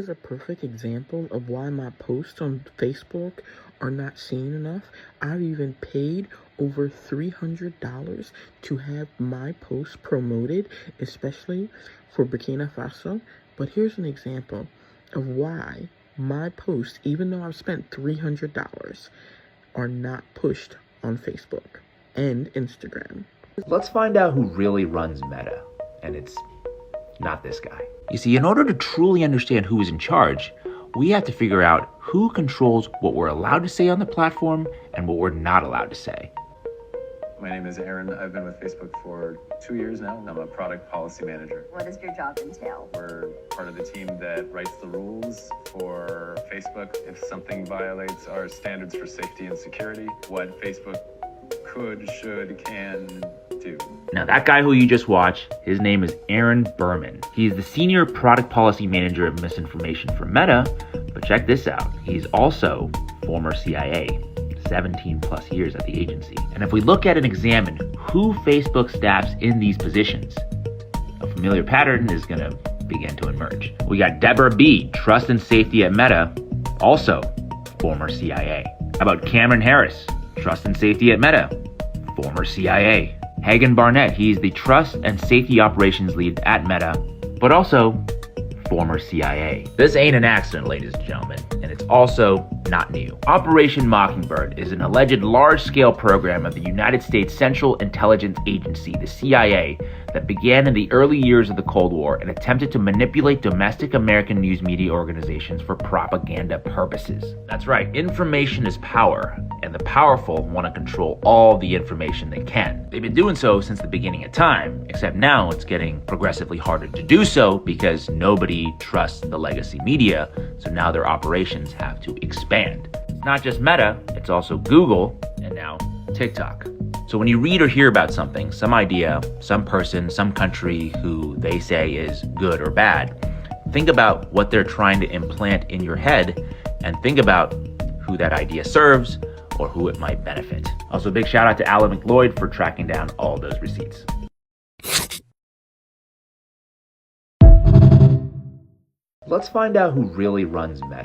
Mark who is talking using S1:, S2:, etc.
S1: Is a perfect example of why my posts on Facebook are not seen enough. I've even paid over $300 to have my posts promoted, especially for Burkina Faso. But here's an example of why my posts, even though I've spent $300, are not pushed on Facebook and Instagram.
S2: Let's find out who really runs Meta, and it's not this guy. You see, in order to truly understand who is in charge, we have to figure out who controls what we're allowed to say on the platform and what we're not allowed to say.
S3: My name is Aaron. I've been with Facebook for 2 years now. I'm a product policy manager.
S4: What does your job entail?
S3: We're part of the team that writes the rules for Facebook. If something violates our standards for safety and security, what Facebook could, should, can do.
S2: Now that guy who you just watched, his name is Aaron Berman. He's the senior product policy manager of misinformation for Meta, but check this out. He's also former CIA, 17 plus years at the agency. And if we look at and examine who Facebook staffs in these positions, a familiar pattern is gonna begin to emerge. We got Deborah B., trust and safety at Meta, also former CIA. How about Cameron Harris, trust and safety at Meta, former CIA. Hagen Barnett, he's the trust and safety operations lead at Meta, but also former CIA. This ain't an accident, ladies and gentlemen, and it's also not new. Operation Mockingbird is an alleged large-scale program of the United States Central Intelligence Agency, the CIA, that began in the early years of the Cold War and attempted to manipulate domestic American news media organizations for propaganda purposes. That's right, information is power, and the powerful want to control all the information they can. They've been doing so since the beginning of time, except now it's getting progressively harder to do so because nobody trusts the legacy media, so now their operations have to expand. It's not just Meta, it's also Google, and now TikTok. So when you read or hear about something, some idea, some person, some country who they say is good or bad, think about what they're trying to implant in your head and think about who that idea serves or who it might benefit. Also, a big shout out to Alan McLeod for tracking down all those receipts. Let's find out who really runs Meta.